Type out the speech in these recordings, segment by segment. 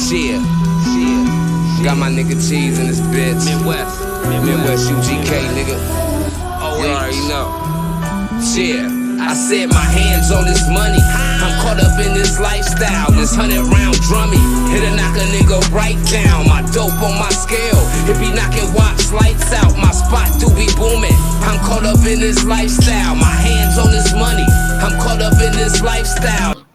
Shit. Got my nigga Cheese in this bitch. Midwest UGK, nigga. Oh, you already know. Shit. I said my hands on this money. I'm caught up in this lifestyle. This 100-round drummy. It'll knock a nigga right down. My dope on my scale. It be knocking watch lights out. My spot do be booming. I'm caught up in this lifestyle. My hands on this money. I'm caught up in this lifestyle.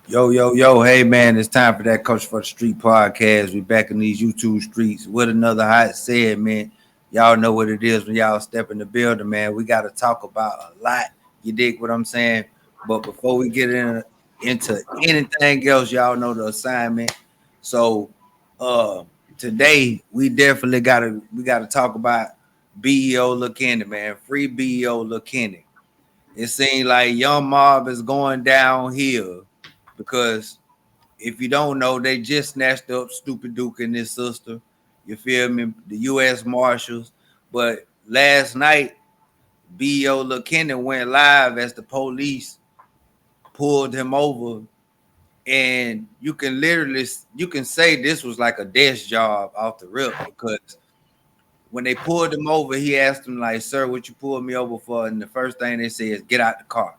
Yo, hey man, it's time for that Coach for the Street podcast. We back in these YouTube streets with another hot said, man. Y'all know what it is when y'all step in the building, man. We got to talk about a lot. You dig what I'm saying? But before we get into anything else, y'all know the assignment. So today we definitely gotta talk about Beo Kenny, man. Free Beo Kenny. It seems like Young Mob is going downhill. Because if you don't know, they just snatched up Stupid Duke and his sister. You feel me? The U.S. Marshals. But last night, Beo Kenny went live as the police pulled him over. And you can say this was like a desk job off the rip. Because when they pulled him over, he asked them like, "Sir, what you pulled me over for?" And the first thing they said is, "Get out the car."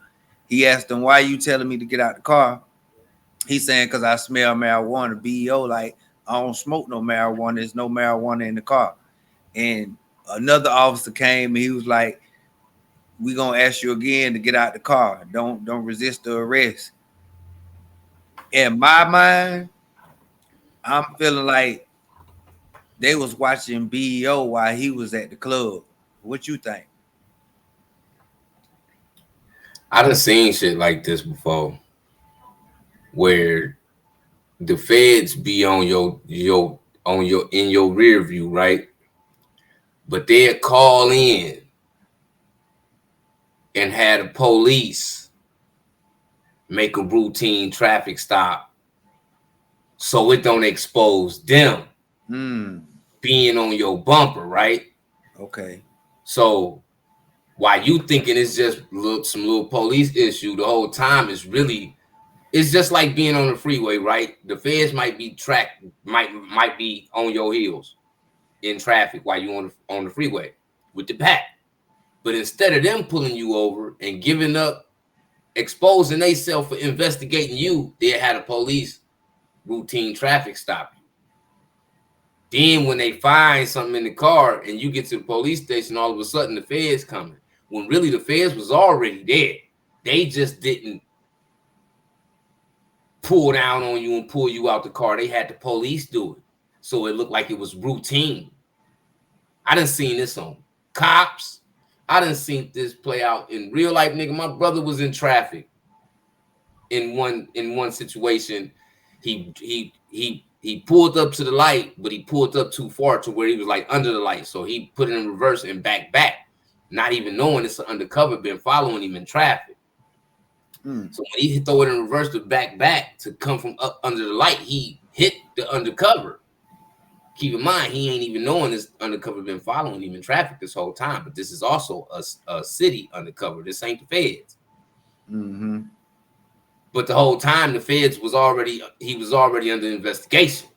He asked them, "Why are you telling me to get out the car?" He's saying, "Because I smell marijuana." Beo like, "I don't smoke no marijuana. There's no marijuana in the car." And another officer came and he was like, "We gonna ask you again to get out the car. Don't resist the arrest." In my mind, I'm feeling like they was watching Beo while he was at the club. What you think? I done seen shit like this before, where the feds be on your in your rear view, right? But they'll call in and have the police make a routine traffic stop so it don't expose them being on your bumper, right? Okay. So while you thinking it's just some little police issue, the whole time it's just like being on the freeway, right? The feds might be might be on your heels in traffic while you on the freeway with the pack. But instead of them pulling you over and giving up, exposing themselves for investigating you, they had a police routine traffic stop you. Then when they find something in the car and you get to the police station, all of a sudden the feds coming. When really the feds was already there. They just didn't pull down on you and pull you out the car. They had the police do it. So it looked like it was routine. I done seen this on Cops. I done seen this play out in real life, nigga. My brother was in traffic in one situation. He pulled up to the light, but he pulled up too far to where he was like under the light. So he put it in reverse and back, not even knowing it's an undercover been following him in traffic. So when he throw it in reverse to back to come from up under the light, he hit the undercover. Keep in mind, he ain't even knowing this undercover been following him in traffic this whole time. But this is also a city undercover. This ain't the feds. But the whole time, the feds he was already under investigation.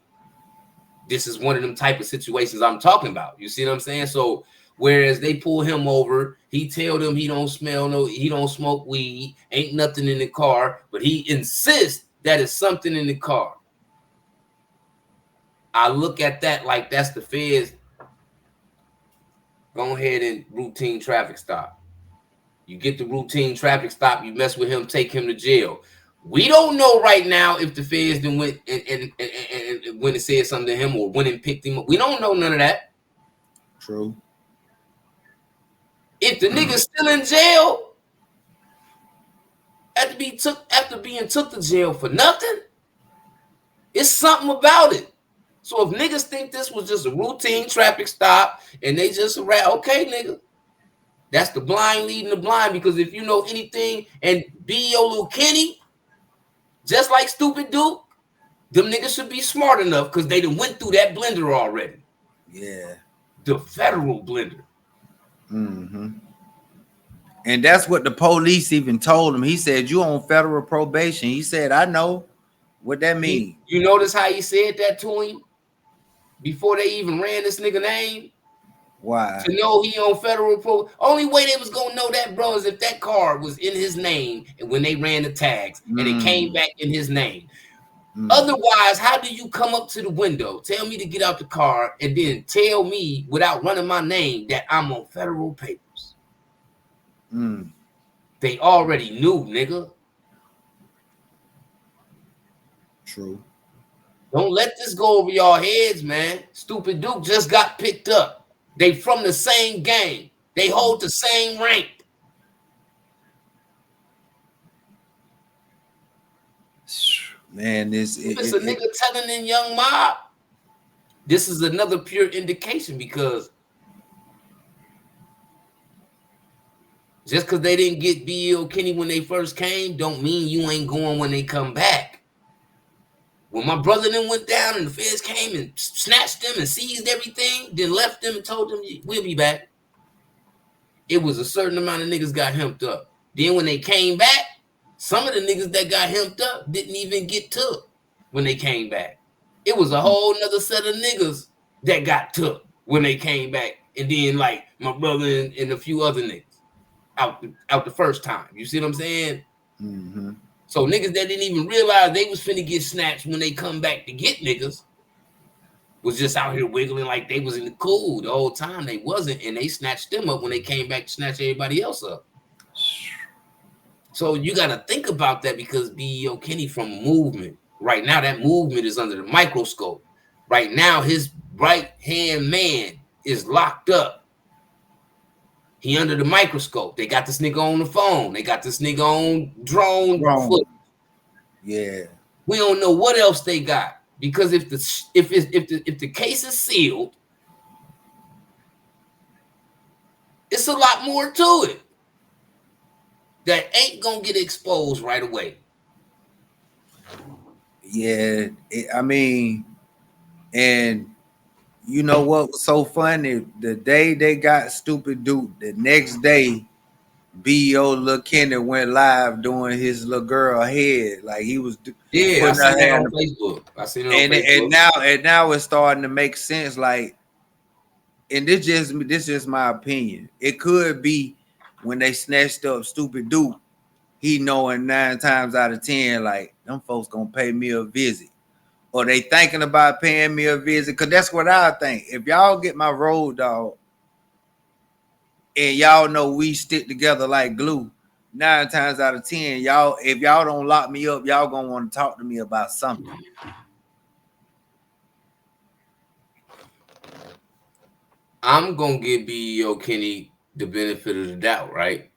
This is one of them type of situations I'm talking about. You see what I'm saying? So whereas they pull him over, he tell them he don't smoke weed, ain't nothing in the car, but he insists that it's something in the car. I look at that like that's the feds. Go ahead and routine traffic stop. You get the routine traffic stop, you mess with him, take him to jail. We don't know right now if the feds then went and when it said something to him or went and picked him up. We don't know none of that. True. If the nigga's still in jail after being took to jail for nothing, it's something about it. So if niggas think this was just a routine traffic stop and they just okay, nigga, that's the blind leading the blind. Because if you know anything, and Beo Kenny, just like Stupid Duke, them niggas should be smart enough because they done went through that blender already. Yeah. The federal blender. And that's what the police even told him. He said, "You on federal probation." He said, "I know." What that mean? You notice how he said that to him before they even ran this nigga name? Why? To know he on federal pro. Only way they was gonna know that, bro, is if that car was in his name and when they ran the tags and it came back in his name. Otherwise, how do you come up to the window, tell me to get out the car, and then tell me without running my name that I'm on federal papers? They already knew, nigga. True. Don't let this go over y'all heads, man. Stupid Duke just got picked up. They from the same gang. They hold the same rank. Man, it's a nigga telling in Young Mob. This is another pure indication because just because they didn't get Beo Kenny when they first came, don't mean you ain't going when they come back. When my brother then went down and the feds came and snatched them and seized everything, then left them and told them, we'll be back. It was a certain amount of niggas got hemped up. Then when they came back, some of the niggas that got hemped up didn't even get took when they came back. It was a whole nother set of niggas that got took when they came back. And then like my brother and a few other niggas out the first time. You see what I'm saying? So niggas that didn't even realize they was finna get snatched when they come back to get niggas was just out here wiggling like they was in the cool the whole time. They wasn't, and they snatched them up when they came back to snatch everybody else up. So you got to think about that because Beo Kenny from movement. Right now, that movement is under the microscope. Right now, his right-hand man is locked up. He under the microscope. They got this nigga on the phone. They got this nigga on drone footage. Yeah. We don't know what else they got because if the case is sealed, it's a lot more to it that ain't gonna get exposed right away. Yeah, I mean, and you know what was so funny? The day they got Stupid Duke, the next day, Beo Kenny went live doing his little girl head, like he was. Yeah, I seen that on Facebook. I seen it on Facebook. And now it's starting to make sense. Like, and this just my opinion. It could be when they snatched up Stupid Duke, he knowing 9 times out of 10, like them folks gonna pay me a visit, or they thinking about paying me a visit. Cause that's what I think. If y'all get my road dog, and y'all know we stick together like glue, 9 times out of 10, y'all, if y'all don't lock me up, y'all gonna want to talk to me about something. I'm gonna give Beo Kenny the benefit of the doubt, right?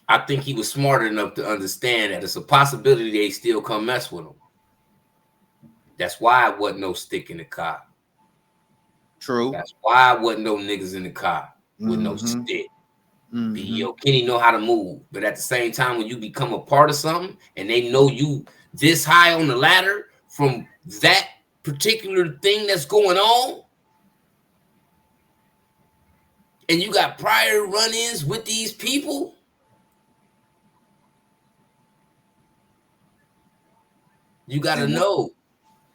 I think he was smart enough to understand that it's a possibility they still come mess with him. That's why it wasn't no stick in the car. True. That's why it wasn't no niggas in the car with no stick. Beo Kenny know how to move, but at the same time, when you become a part of something and they know you this high on the ladder from that particular thing that's going on, and you got prior run-ins with these people, you got to know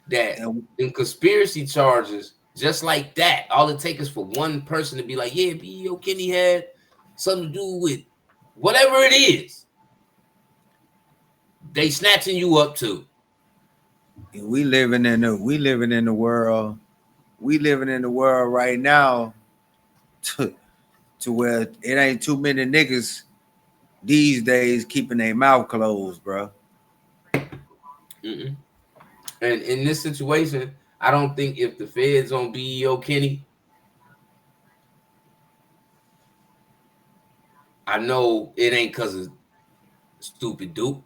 that in conspiracy charges, just like that, all it takes is for one person to be like, yeah, Beo Kenny had something to do with whatever it is. They snatching you up too. We living in the world. We living in the world right now to where it ain't too many niggas these days keeping their mouth closed, bro. And in this situation, I don't think if the feds on Beo Kenny, I know it ain't because of Stupid Duke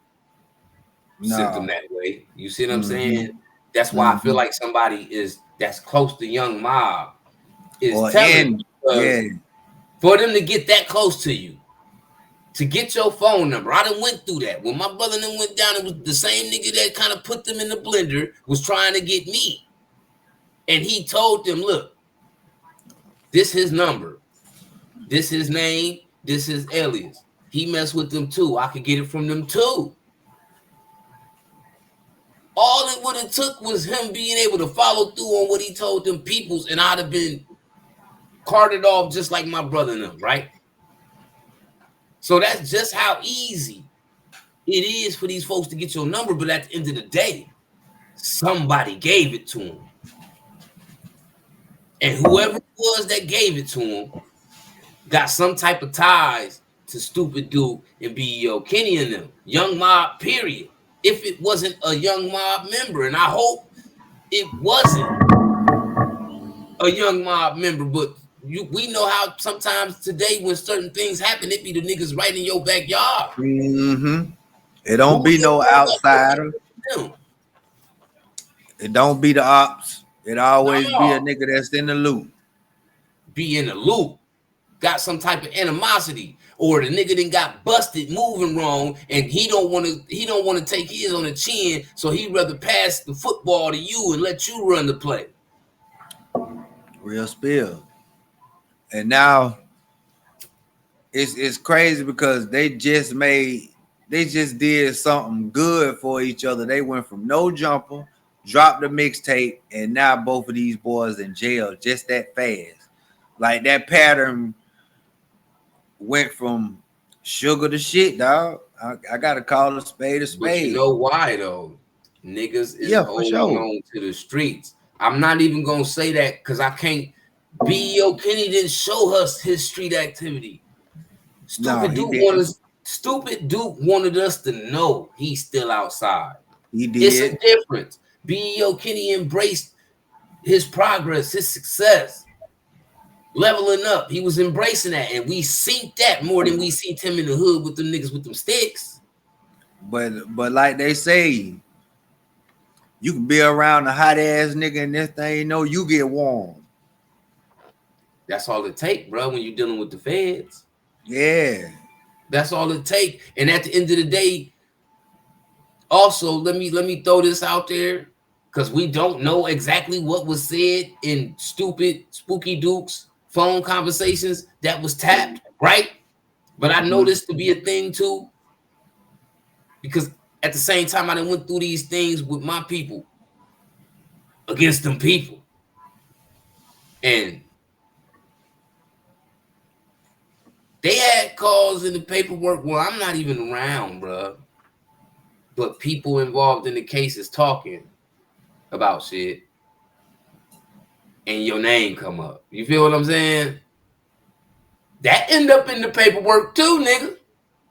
sent them that way. You see what I'm saying? That's why I feel like somebody that's close to Young Mob is telling for them to get that close to you, to get your phone number. I done went through that. When my brother then went down, it was the same nigga that kind of put them in the blender was trying to get me. And he told them, look, this his number. This his name. This his alias. He messed with them too. I could get it from them too. All it would have took was him being able to follow through on what he told them peoples, and I'd have been carted off just like my brother and them, right? So that's just how easy it is for these folks to get your number. But at the end of the day, somebody gave it to him. And whoever it was that gave it to him got some type of ties to Stupid Duke and Beo Kenny and them. Young Mob, period. If it wasn't a Young Mob member, and I hope it wasn't a Young Mob member, but we know how sometimes today when certain things happen, it be the niggas right in your backyard. Mm-hmm. It don't be no outsider. It don't be the ops. It always be a nigga that's in the loop. Be in the loop. Got some type of animosity, or the nigga then got busted moving wrong, and he don't want to take his on the chin, so he'd rather pass the football to you and let you run the play. Real spill. And now it's crazy because they just did something good for each other. They went from no jumper, dropped the mixtape, and now both of these boys in jail just that fast. Like that pattern went from sugar to shit, dog. I gotta call a spade a spade. But you know why though? Niggas is holding on to the streets. I'm not even gonna say that because I can't. Beo Kenny didn't show us his street activity. Stupid Duke wanted us to know he's still outside. He did. It's a difference. Beo Kenny embraced his progress, his success. Leveling up, he was embracing that, and we seen that more than we seen him in the hood with them niggas with them sticks. But like they say, you can be around a hot ass nigga and this thing, you get warm. That's all it take, bro. When you're dealing with the feds, yeah, that's all it take. And at the end of the day, also let me throw this out there because we don't know exactly what was said in Stupid Spooky Duke's phone conversations that was tapped, right? But I know this to be a thing too, because at the same time I done went through these things with my people against them people, and they had calls in the paperwork where I'm not even around, bro, but people involved in the case is talking about shit, and your name come up. You feel what I'm saying? That end up in the paperwork too, nigga.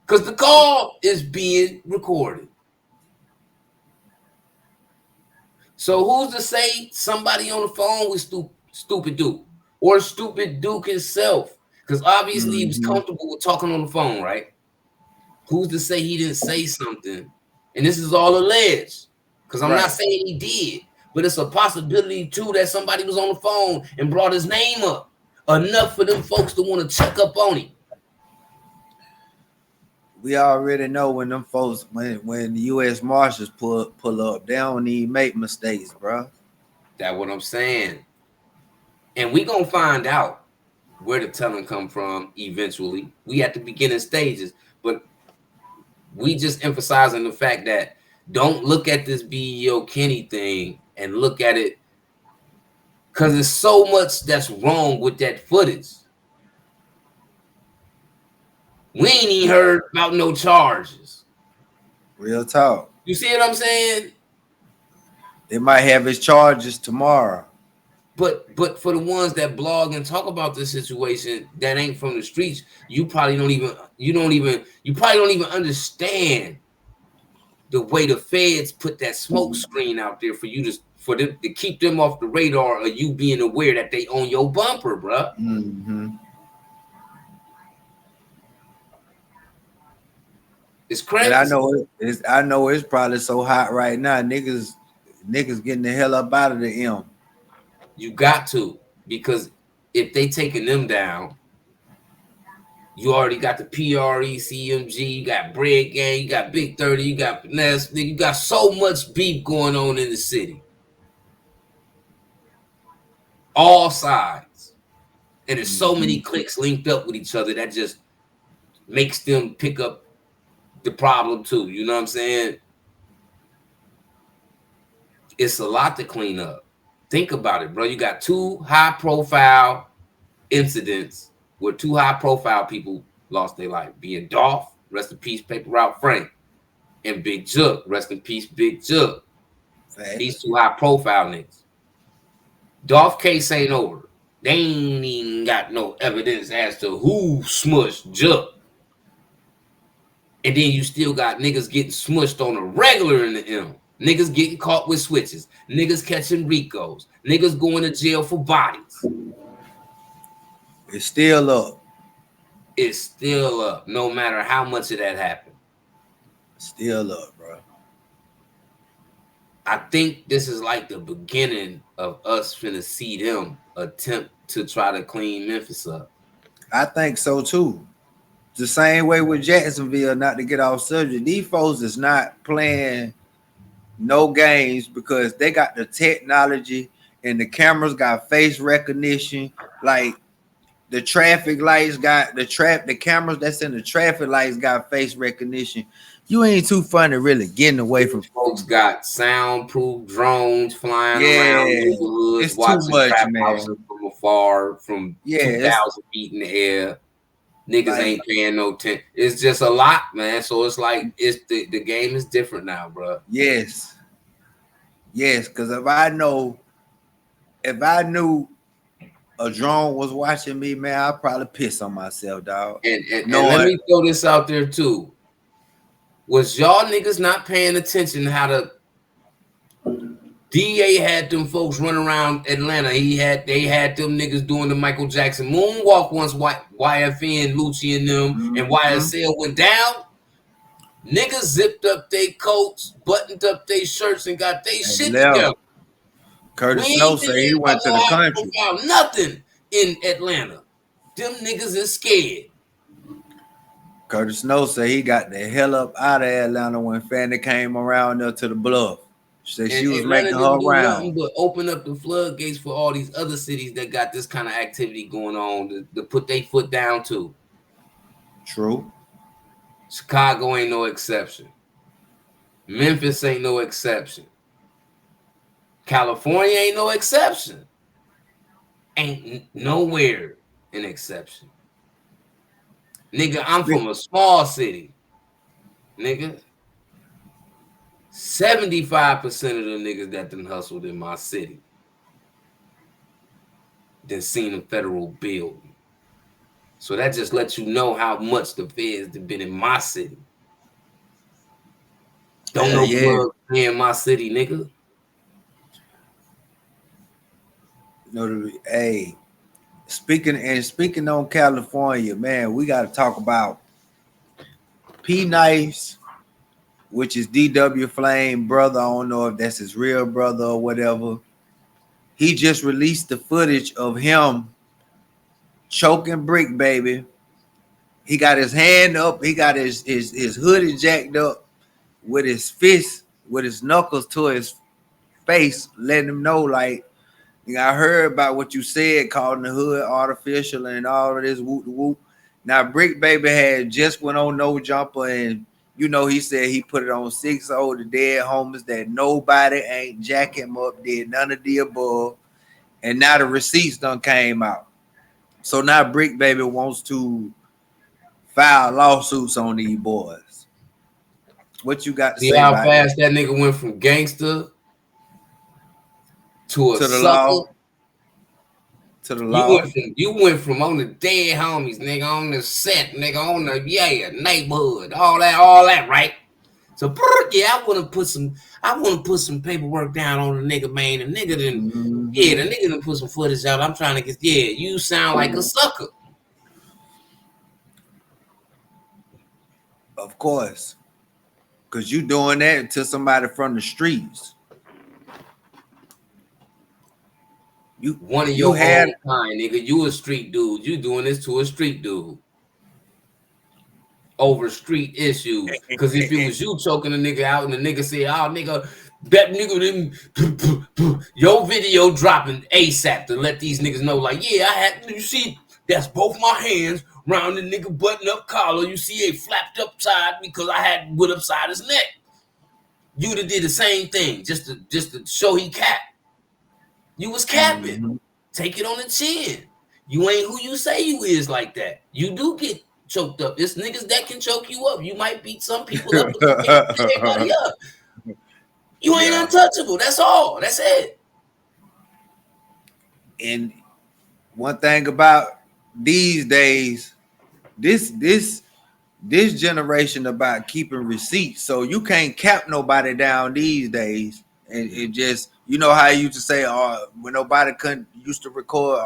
Because the call is being recorded. So who's to say somebody on the phone with Stupid Duke? Or Stupid Duke himself? Because obviously he was comfortable with talking on the phone, right? Who's to say he didn't say something? And this is all alleged. Because I'm not saying he did. But it's a possibility, too, that somebody was on the phone and brought his name up. Enough for them folks to want to check up on him. We already know when them folks, when the U.S. Marshals pull up, they don't even make mistakes, bro. That's what I'm saying. And we going to find out where the telling come from eventually. We at the beginning stages. But we just emphasizing the fact that don't look at this Beo Kenny thing and look at it because there's so much that's wrong with that footage. We ain't even heard about no charges. Real talk. You see what I'm saying? They might have his charges tomorrow. But for the ones that blog and talk about this situation that ain't from the streets, you probably don't even understand the way the feds put that smoke screen out there for you to keep them off the radar of you being aware that they own your bumper, bro. Mm-hmm. It's crazy. And I know it's probably so hot right now. Niggas getting the hell up out of the M. You got to, because if they taking them down, you already got the PRECMG, you got Bricc Gang, you got Big 30, you got Finesse, you got so much beef going on in the city. All sides. And there's so many cliques linked up with each other that just makes them pick up the problem too. You know what I'm saying? It's a lot to clean up. Think about it, bro. You got 2 high-profile incidents where 2 high-profile people lost their life. Being Dolph, rest in peace, Paper Route Frank, and Big Jook, rest in peace, Big Jook. These 2 high-profile niggas. Dolph case ain't over. They ain't even got no evidence as to who smushed Jook. And then you still got niggas getting smushed on a regular in the M. Niggas getting caught with switches. Niggas catching Ricos. Niggas going to jail for bodies. It's still up. It's still up, no matter how much of that happened. Still up, bro. I think this is like the beginning of us finna see them attempt to try to clean Memphis up. I think so too. The same way with Jacksonville, not to get off subject. These folks is not playing no games because they got the technology and the cameras got face recognition. Like the traffic lights got the cameras that's in the traffic lights got face recognition. You ain't too funny really getting away from folks. Got soundproof drones flying around neighborhoods, it's watching too much, trap man. houses from afar, from 2,000 feet in the air. Niggas ain't paying no attention. It's just a lot, man. So it's like it's the game is different now, bro. Yes, because if I knew a drone was watching me, man, I'd probably piss on myself, dog. And let me throw this out there too. Was y'all niggas not paying attention to how the DA had them folks run around Atlanta? They had them niggas doing the Michael Jackson moonwalk once YFN, Lucci and them and YSL went down. Niggas zipped up their coats, buttoned up their shirts, and got their shit together. Curtis Snow said he went to the country. Nothing in Atlanta. Them niggas is scared. Curtis Snow said he got the hell up out of Atlanta when Fanny came around there to the bluff. She was making her round. But open up the floodgates for all these other cities that got this kind of activity going on to put their foot down too. True. Chicago ain't no exception. Memphis ain't no exception. California ain't no exception. Ain't nowhere an exception. Nigga, I'm from a small city. Nigga. 75% of the niggas that done hustled in my city done seen a federal building. So that just lets you know how much the feds have been in my city. Don't know blood in my city, nigga. Hey, speaking on California, man, we got to talk about P Nice, which is DW Flame brother. I don't know if that's his real brother or whatever. He just released the footage of him choking Bricc Baby. He got his hand up. He got his hoodie jacked up with his fist, with his knuckles to his face, letting him know, like, I heard about what you said, calling the hood artificial and all of this whoop whoop. Now, Bricc Baby had just went on No Jumper, and he said he put it on 6-0, the dead homies that nobody ain't jack him up, did none of the above, and now the receipts done came out. So now Bricc Baby wants to file lawsuits on these boys. What you got to say how about fast that nigga went from gangster to the law. To the law. You went from on the dead homies, nigga, on the set, nigga, on the neighborhood, all that, right? So I want to put some paperwork down on the nigga, man. The nigga done put some footage out. I'm trying to get you sound like a sucker. Of course. Cause you doing that to somebody from the streets. One of your own kind, nigga. You a street dude. You doing this to a street dude over street issues. Because if it was you choking a nigga out and the nigga say, "Oh, nigga, that nigga didn't," your video dropping ASAP to let these niggas know, like, I had. You see, that's both my hands round the nigga button up collar. You see, it flapped upside because I had wood upside his neck. You'd have did the same thing just to show he capped. You was capping. Mm-hmm. Take it on the chin. You ain't who you say you is like that. You do get choked up. It's niggas that can choke you up. You might beat some people up, but you can't beat everybody up. You ain't untouchable. That's all. That's it. And one thing about these days, this generation about keeping receipts. So you can't cap nobody down these days. And it just, you know how I used to say, when nobody couldn't used to record,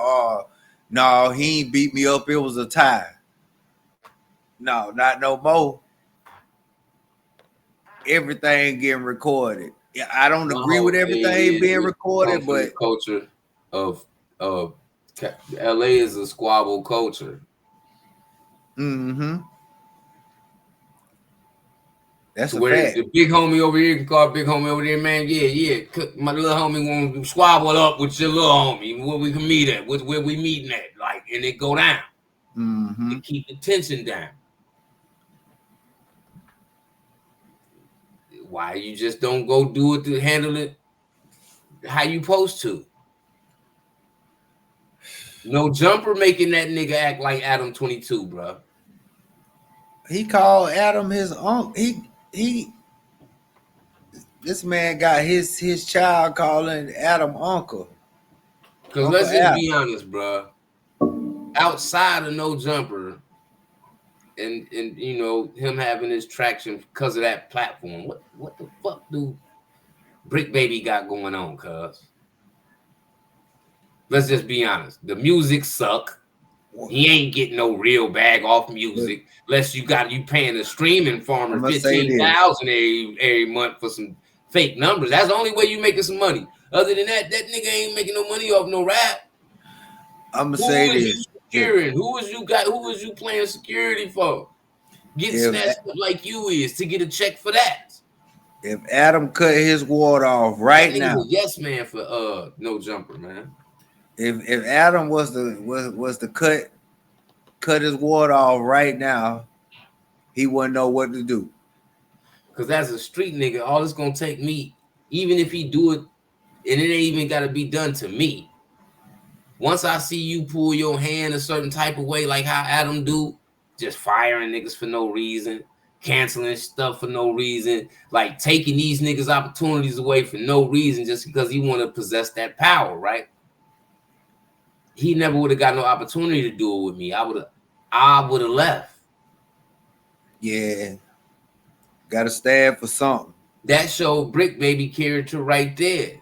no, he ain't beat me up, it was a tie. No, not no more. Everything getting recorded. Yeah, I don't agree with everything being recorded, but the culture of LA is a squabble culture. Mm-hmm. That's a where fact. The big homie over here can call big homie over there, man. Yeah. My little homie want to squabble up with your little homie. Where we can meet at? Where we meeting at? Like, and it go down. Mm-hmm. To keep the tension down. Why you just don't go do it to handle it how you supposed to? No Jumper making that nigga act like Adam 22, bro. He called Adam his uncle. He this man got his child calling Adam uncle. Because let's just be honest, bro. Outside of No Jumper and you know him having his traction because of that platform, what the fuck do Bricc Baby got going on, cuz? Let's just be honest. The music suck. He ain't getting no real bag off music unless you paying a streaming farmer $15,000 every month for some fake numbers. That's the only way you making some money. Other than that nigga ain't making no money off no rap. I'm gonna say this. Who was you playing security for? Getting snatched up like you is to get a check for that. If Adam cut his water off right now, yes man for No Jumper, man. If Adam was to cut his water off right now, he wouldn't know what to do. Because as a street nigga, all it's gonna take me, even if he do it, and it ain't even gotta be done to me. Once I see you pull your hand a certain type of way, like how Adam do, just firing niggas for no reason, canceling stuff for no reason, like taking these niggas opportunities away for no reason just because he want to possess that power, right? He never would have got no opportunity to do it with me. I would have left. Yeah. Gotta stand for something. That showed Bricc Baby character right there.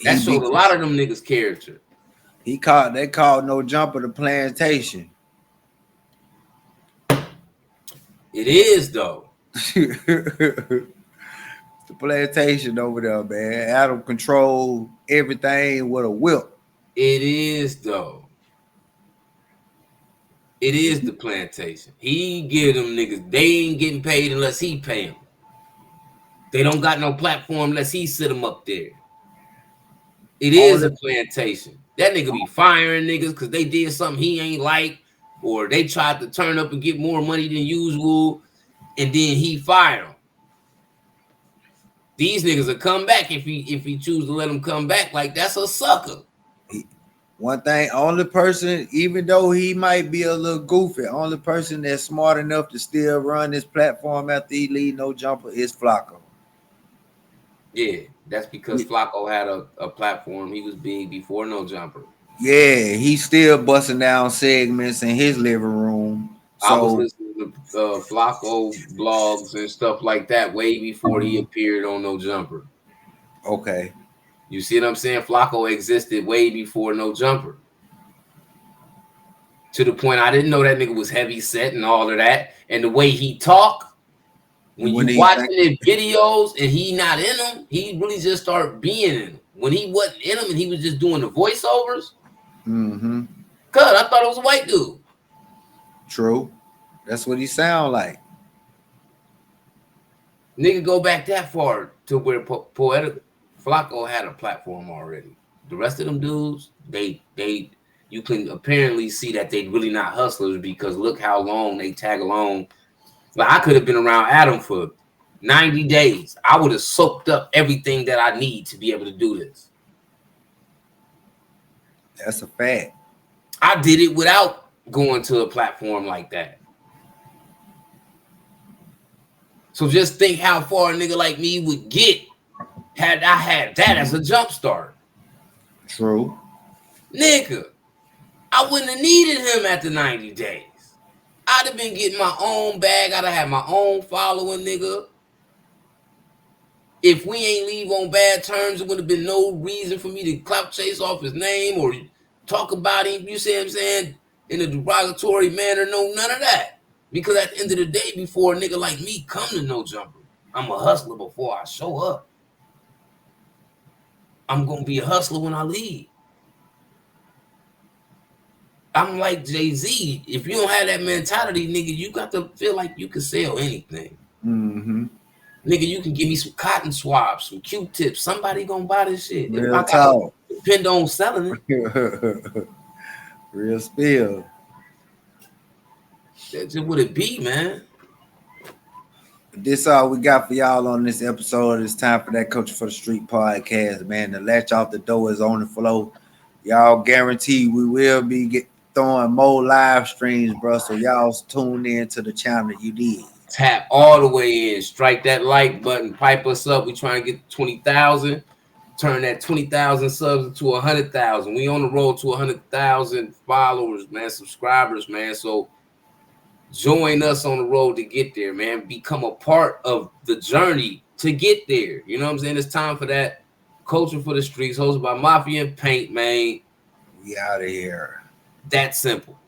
That showed a lot of them niggas character. They called No Jumper the plantation. It is though. The plantation over there, man. Adam control everything with a whip. It is though. It is the plantation. He give them niggas. They ain't getting paid unless he pay them. They don't got no platform unless he sit them up there. It is a plantation. That nigga be firing niggas because they did something he ain't like, or they tried to turn up and get more money than usual, and then he fire them. These niggas will come back if he choose to let them come back. Like, that's a sucker. One thing, only person, even though he might be a little goofy, only person that's smart enough to still run this platform after he leave No Jumper is Flacco. Yeah, that's because Flacco had a platform. He was big before No Jumper. Yeah, he's still busting down segments in his living room. So, I was listening to Flacco blogs and stuff like that way before he appeared on No Jumper. Okay. You see what I'm saying? Flacco existed way before No Jumper. To the point I didn't know that nigga was heavy set and all of that. And the way he talk, when you watching his videos and he not in them, he really just started being in them. When he wasn't in them and he was just doing the voiceovers, cuz I thought it was a white dude. True. That's what he sound like. Nigga go back that far to where Poetic Flacco had a platform already. The rest of them dudes, you can apparently see that they really not hustlers because look how long they tag along But I could have been around Adam for 90 days. I would have soaked up everything that I need to be able to do this. That's a fact. I did it without going to a platform like that. So just think how far a nigga like me would get had I had that as a jump start. True. Nigga, I wouldn't have needed him after 90 days. I'd have been getting my own bag. I'd have had my own following, nigga. If we ain't leave on bad terms, it would have been no reason for me to clout chase off his name or talk about him, you see what I'm saying, in a derogatory manner. No, none of that. Because at the end of the day, before a nigga like me come to No Jumper, I'm a hustler before I show up. I'm going to be a hustler when I leave. I'm like Jay-Z. If you don't have that mentality, nigga, you got to feel like you can sell anything. Mm-hmm. Nigga, you can give me some cotton swabs, some Q-tips. Somebody gonna buy this shit. Real If I talk. depend on selling it. Real spill. That's just what it be, man. This all we got for y'all on this episode. It's time for that Coach for the Street podcast, man. The latch off the door is on the flow. Y'all guarantee we will be throwing more live streams, bro. So y'all tune in to the channel. You did. Tap all the way in. Strike that like button. Pipe us up. We trying to get 20,000. Turn that 20,000 subs into 100,000. We on the road to 100,000 followers, man. Subscribers, man. So join us on the road to get there, man. Become a part of the journey to get there. You know what I'm saying? It's time for that. Culture for the Streets, hosted by Mafia and Paint, man. We out of here. That simple.